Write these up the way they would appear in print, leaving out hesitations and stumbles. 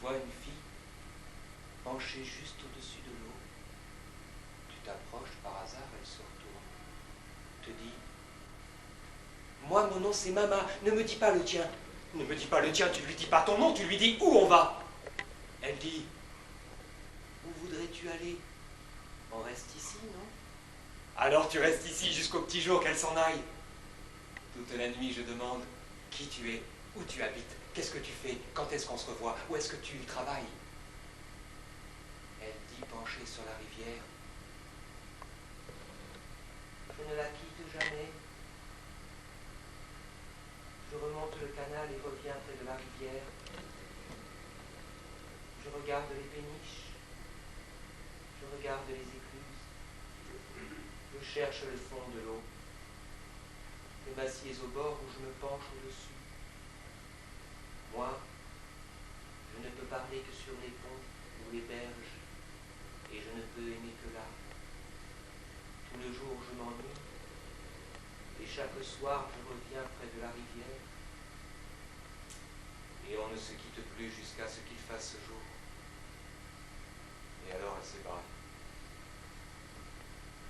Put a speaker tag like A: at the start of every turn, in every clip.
A: vois une fille penchée juste au-dessus de l'eau. Tu t'approches par hasard, elle se retourne, te dit « Moi, mon nom, c'est Mama, ne me dis pas le tien. » Ne me dis pas le tien, tu lui dis pas ton nom, tu lui dis où on va. Elle dit « Où voudrais-tu aller? On reste ici, non? » Alors tu restes ici jusqu'au petit jour qu'elle s'en aille. Toute la nuit, je demande qui tu es, où tu habites, qu'est-ce que tu fais, quand est-ce qu'on se revoit, où est-ce que tu travailles. Elle dit, penchée sur la rivière, je ne la quitte jamais. Je remonte le canal et reviens près de la rivière. Je regarde les péniches, je regarde les écluses, je cherche le fond de l'eau. Je m'assieds au bord où je me penche au-dessus. Moi, je ne peux parler que sur les ponts ou les berges, et je ne peux aimer que là. Tout le jour, je m'ennuie, et chaque soir, je reviens près de la rivière. Et on ne se quitte plus jusqu'à ce qu'il fasse jour. Et alors, elle s'est barrée.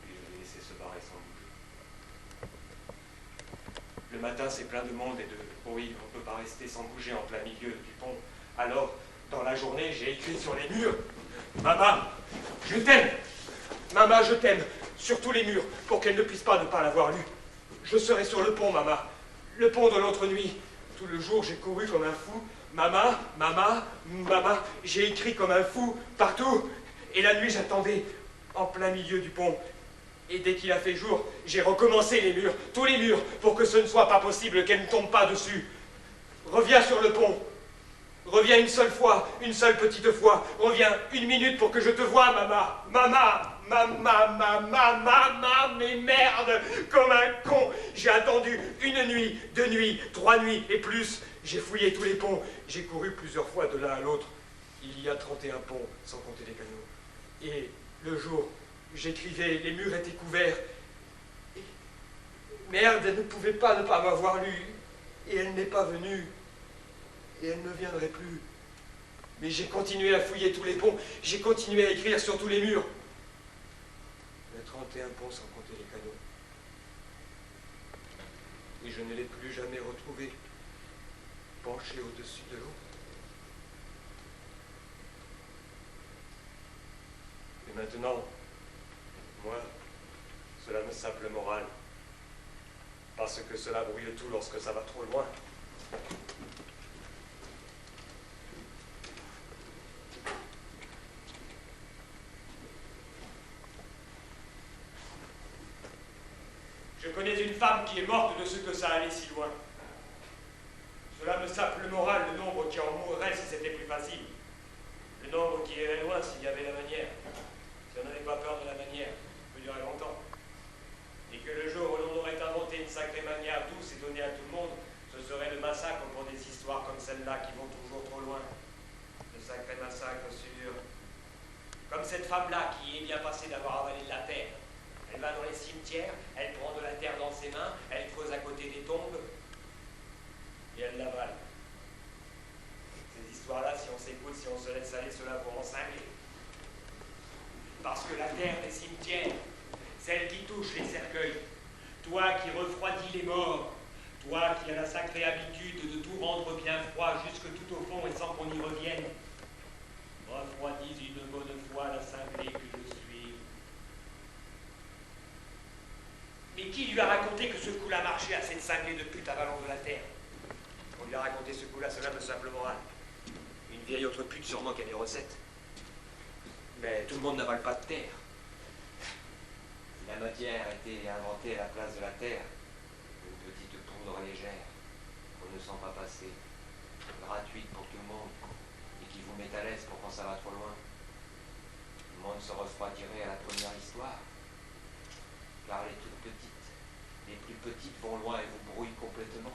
A: Puis je l'ai laissée se barrer sans bouger. Le matin, c'est plein de monde et de bruit. On ne peut pas rester sans bouger en plein milieu du pont. Alors, dans la journée, j'ai écrit sur les murs « Maman, je t'aime. Maman, je t'aime. » Sur tous les murs, pour qu'elle ne puisse pas ne pas l'avoir lu. Je serai sur le pont, maman. Le pont de l'autre nuit. Tout le jour, j'ai couru comme un fou. Maman, maman, maman. J'ai écrit comme un fou, partout. Et la nuit, j'attendais, en plein milieu du pont. Et dès qu'il a fait jour, j'ai recommencé les murs, tous les murs, pour que ce ne soit pas possible qu'elle ne tombe pas dessus. Reviens sur le pont. Reviens une seule fois, une seule petite fois. Reviens 1 minute pour que je te voie, maman. Maman, mais merde, comme un con. J'ai attendu 1 nuit, 2 nuits, 3 nuits et plus. J'ai fouillé tous les ponts. J'ai couru plusieurs fois de l'un à l'autre. Il y a 31 ponts, sans compter les canaux. Et le jour, j'écrivais, les murs étaient couverts. Et merde, elle ne pouvait pas ne pas m'avoir lu. Et elle n'est pas venue. Et elle ne viendrait plus. Mais j'ai continué à fouiller tous les ponts. J'ai continué à écrire sur tous les murs. Il y a 31 ponts, sans compter les canaux. Et je ne l'ai plus jamais retrouvée, penchée au-dessus de l'eau. Et maintenant, moi, cela me sape le moral. Parce que cela brouille tout lorsque ça va trop loin. Je connais une femme qui est morte de ce que ça allait si loin. Cela me sape le moral, le nombre qui en mourrait si c'était plus facile. Le nombre qui irait loin s'il y avait la manière. Si on n'avait pas peur de la manière, ça peut durer longtemps. Et que le jour où l'on aurait inventé une sacrée manière douce et donnée à tout le monde, ce serait le massacre pour des histoires comme celle-là qui vont toujours trop loin. Le sacré massacre sur... Comme cette femme-là qui est bien passée d'avoir avalé de la terre. Elle va dans les cimetières, elle prend de la terre dans ses mains, elle creuse à côté des tombes, et elle l'avale. Ces histoires-là, si on s'écoute, si on se laisse aller, cela pour en cingler. Parce que la terre des cimetières, celle qui touche les cercueils, toi qui refroidis les morts, toi qui as la sacrée habitude de tout rendre bien froid jusque tout au fond et sans qu'on y revienne, refroidis une bonne fois la cinglée que je suis. Mais qui lui a raconté que ce coup-là marchait à cette cinglée de pute avalant de la terre? On lui a raconté ce coup-là, cela me sape le moral. Une vieille autre pute, sûrement qui a des recettes. Mais tout le monde n'avale pas de terre. Si la matière a été inventée à la place de la terre, une petite poudre légère, qu'on ne sent pas passer, gratuite pour tout le monde, et qui vous met à l'aise pour quand ça va trop loin. Le monde se refroidirait à la première histoire. Car les toutes petites, les plus petites vont loin et vous brouillent complètement.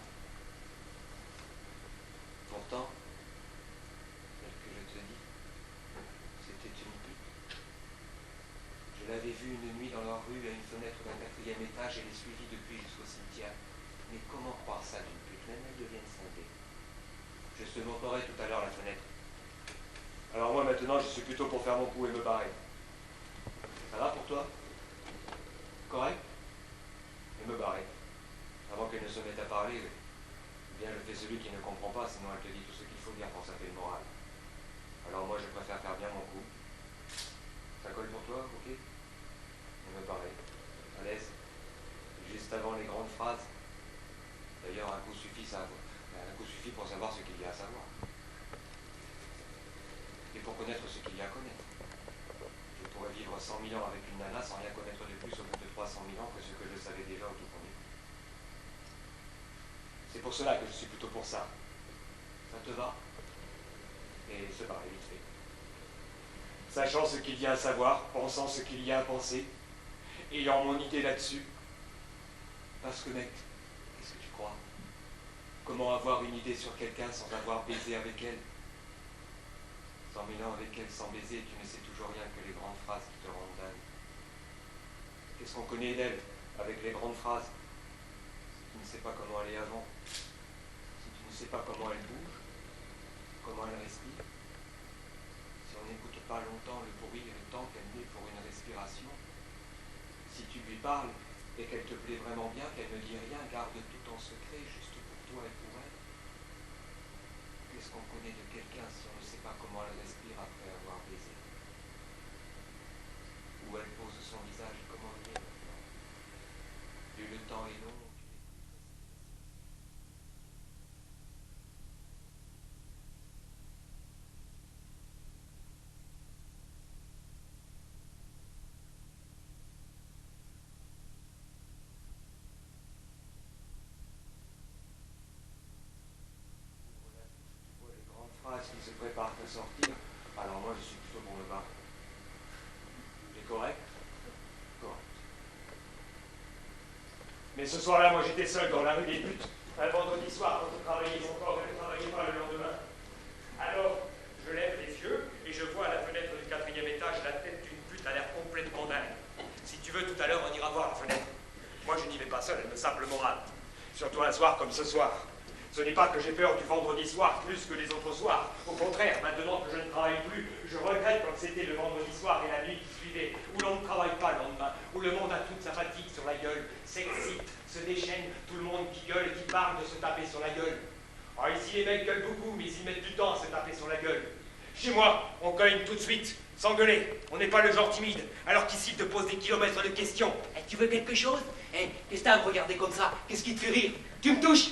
A: Pourtant, celle que je te dis, c'était une pute. Je l'avais vue une nuit dans la rue à une fenêtre d'un 4e étage et l'ai suivie depuis jusqu'au cimetière. Mais comment croire ça d'une pute, même elle devienne scindée? Je se montrerai tout à l'heure la fenêtre. Maintenant, je suis plutôt pour faire mon coup et me barrer. Ça va pour toi? Correct? Et me barrer. Avant qu'elle ne se mette à parler, bien le fait celui qui ne comprend pas, sinon elle te dit tout ce qu'il faut dire pour sa paix morale. Alors moi, je préfère faire bien mon coup. Ça colle pour toi, ok? Et me barrer. À l'aise. Juste avant les grandes phrases. D'ailleurs, un coup suffit pour savoir ce qu'il y a à savoir. Et pour connaître ce qu'il y a à connaître. Je pourrais vivre 100 000 ans avec une nana sans rien connaître de plus au bout de 300 000 ans que ce que je savais déjà au tout premier. C'est pour cela que je suis plutôt pour ça. Ça te va? Et se barrer vite fait. Sachant ce qu'il y a à savoir, pensant ce qu'il y a à penser, ayant mon idée là-dessus. Parce que mec, qu'est-ce que tu crois? Comment avoir une idée sur quelqu'un sans avoir baisé avec elle? 100 000 ans avec elle sans baiser, tu ne sais toujours rien que les grandes phrases qui te rendent dingue. Qu'est-ce qu'on connaît d'elle avec les grandes phrases? Si tu ne sais pas comment elle est avant, si tu ne sais pas comment elle bouge, comment elle respire, si on n'écoute pas longtemps le bruit et le temps qu'elle met pour une respiration, si tu lui parles et qu'elle te plaît vraiment bien, qu'elle ne dit rien, garde tout en secret juste pour toi et pour elle. Qu'est-ce qu'on connaît de quelqu'un si on ne sait pas comment elle respire après avoir baisé? Où elle pose son visage, comment il est maintenant? Plus le temps est long, qui se prépare à sortir, alors moi je suis plutôt pour le bar. C'est correct? Correct. Mais ce soir-là, moi j'étais seul dans la rue des Putes, un vendredi soir quand on travaillait encore et ne travaillait pas le lendemain. Alors, je lève les yeux et je vois à la fenêtre du 4e étage la tête d'une pute à l'air complètement dingue. Si tu veux, tout à l'heure, on ira voir la fenêtre. Moi je n'y vais pas seul, elle me sape le moral. Surtout un soir comme ce soir. Ce n'est pas que j'ai peur du vendredi soir plus que les autres soirs. Au contraire, maintenant que je ne travaille plus, je regrette comme c'était le vendredi soir et la nuit qui suivait, où l'on ne travaille pas le lendemain, où le monde a toute sa fatigue sur la gueule, s'excite, se déchaîne, tout le monde qui gueule et qui parle de se taper sur la gueule. Alors ici, les mecs gueulent beaucoup, mais ils mettent du temps à se taper sur la gueule. Chez moi, on cogne tout de suite, sans gueuler. On n'est pas le genre timide, alors qu'ici, il te pose des kilomètres de questions. Tu veux quelque chose? Qu'est-ce que t'as à me regarder comme ça? Qu'est-ce qui te fait rire? Tu me touches?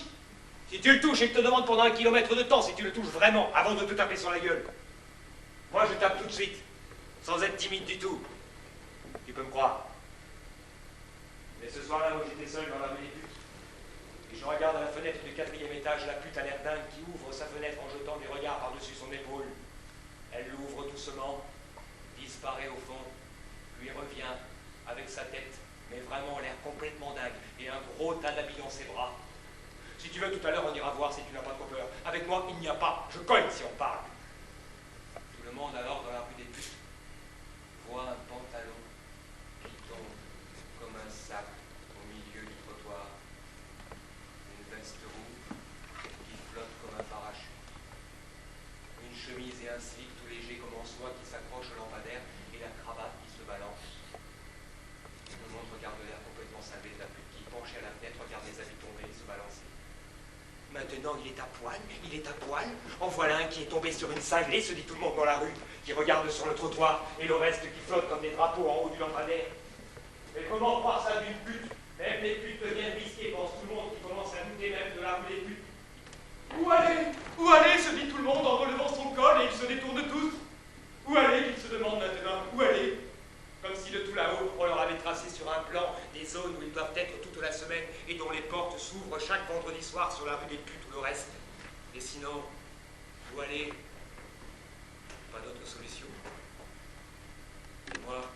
A: Si tu le touches, il te demande pendant 1 kilomètre de temps si tu le touches vraiment, avant de te taper sur la gueule. Moi, je tape tout de suite, sans être timide du tout. Tu peux me croire. Mais ce soir-là, moi, j'étais seul dans la rue des Putes. Et je regarde à la fenêtre du 4e étage la pute à l'air dingue qui ouvre sa fenêtre en jetant des regards par-dessus son épaule. Elle l'ouvre doucement, disparaît au fond, puis revient avec sa tête, mais vraiment l'air complètement dingue, et un gros tas d'habits dans ses bras. Si tu veux, tout à l'heure, on ira voir si tu n'as pas trop peur. Avec moi, il n'y a pas. Je cogne si on parle. Tout le monde, alors, dans la rue des Putes, voit un pantalon qui tombe comme un sac au milieu du trottoir. Une veste rouge qui flotte comme un parachute. Une chemise et un slip tout léger comme en soie qui s'accroche au lampadaire et la cravate qui se balance. Tout le monde regarde l'air complètement cinglé de la pute qui, penchée à la fenêtre, regarde les habits tomber et se balancer. Maintenant, il est à poil, il est à poil. En voilà un qui est tombé sur une cinglée, se dit tout le monde dans la rue, qui regarde sur le trottoir, et le reste qui flotte comme des drapeaux en haut du lampadaire. Mais comment croire ça d'une pute? Même les putes deviennent risquées, pense tout le monde, qui commence à douter même de la rue des putes. Où aller, se dit tout le monde en relevant son col, et ils se détournent tous. Où aller, qu'ils se demandent maintenant, où aller? Comme si de tout là-haut, on leur avait tracé sur un plan des zones où ils doivent être toute la semaine et dont les portes s'ouvrent chaque vendredi soir sur la rue des Putes ou le reste. Et sinon, où aller? Pas d'autre solution. Et moi,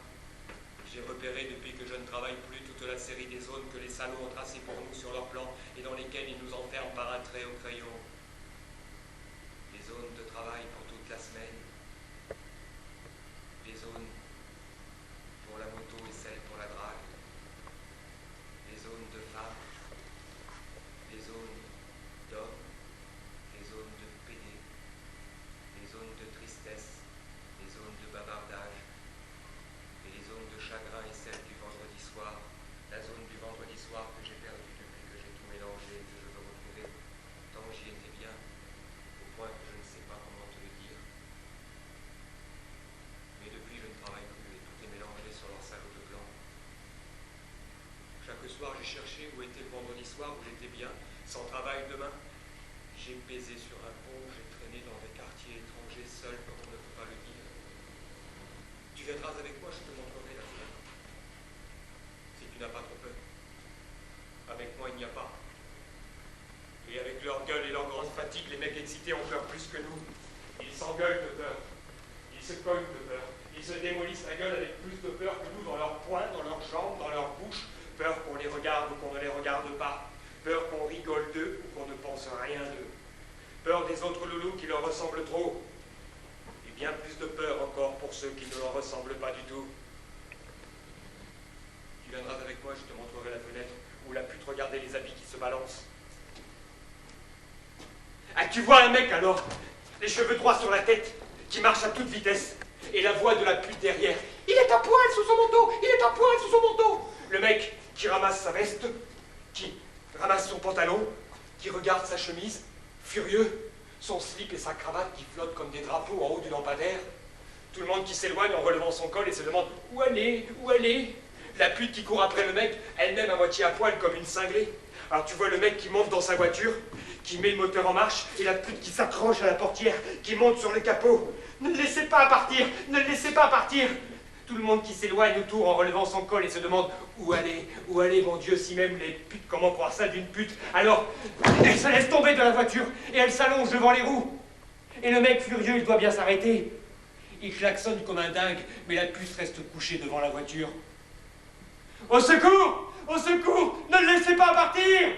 A: j'ai repéré depuis que je ne travaille plus toute la série des zones que les salauds ont tracées pour nous sur leur plan et dans lesquelles ils nous enferment par un trait au crayon. Les zones de travail pour toute la semaine. Les zones pour la moto et celle pour la drague, les zones de femmes, les zones d'hommes, les zones de PD, les zones de tristesse, les chercher où était le vendredi soir, où j'étais bien, sans travail demain. J'ai baisé sur un pont, j'ai traîné dans des quartiers étrangers, seul, comme on ne peut pas le dire. Tu viendras avec moi, je te montrerai la fenêtre. Si tu n'as pas trop peur. Avec moi, il n'y a pas. Et avec leur gueule et leur grande fatigue, les mecs excités ont peur plus que nous. Ils s'engueulent de peur. Ils se cognent de peur. Ils se démolissent la gueule avec plus de peur que nous dans leurs poings, dans leurs jambes, dans leur bouche. Peur qu'on les regarde ou qu'on ne les regarde pas. Peur qu'on rigole d'eux ou qu'on ne pense rien d'eux. Peur des autres loulous qui leur ressemblent trop. Et bien plus de peur encore pour ceux qui ne leur ressemblent pas du tout. Tu viendras avec moi, je te montrerai la fenêtre où la pute regardait les habits qui se balancent. Ah, tu vois un mec alors, les cheveux droits sur la tête, qui marche à toute vitesse, et la voix de la pute derrière. Il est à poil sous son manteau, il est à poil sous son manteau. Le mec qui ramasse sa veste, qui ramasse son pantalon, qui regarde sa chemise, furieux, son slip et sa cravate qui flottent comme des drapeaux en haut du lampadaire. Tout le monde qui s'éloigne en relevant son col et se demande où elle est, où elle est. La pute qui court après le mec, elle-même à moitié à poil comme une cinglée. Alors tu vois le mec qui monte dans sa voiture, qui met le moteur en marche, et la pute qui s'accroche à la portière, qui monte sur le capot. Ne le laissez pas partir, ne le laissez pas partir. Tout le monde qui s'éloigne autour en relevant son col et se demande où aller, mon Dieu, si même les putes, comment croire ça d'une pute. Alors, elle se laisse tomber de la voiture, et elle s'allonge devant les roues. Et le mec furieux, il doit bien s'arrêter. Il klaxonne comme un dingue, mais la puce reste couchée devant la voiture. Au secours! Au secours! Ne le laissez pas partir!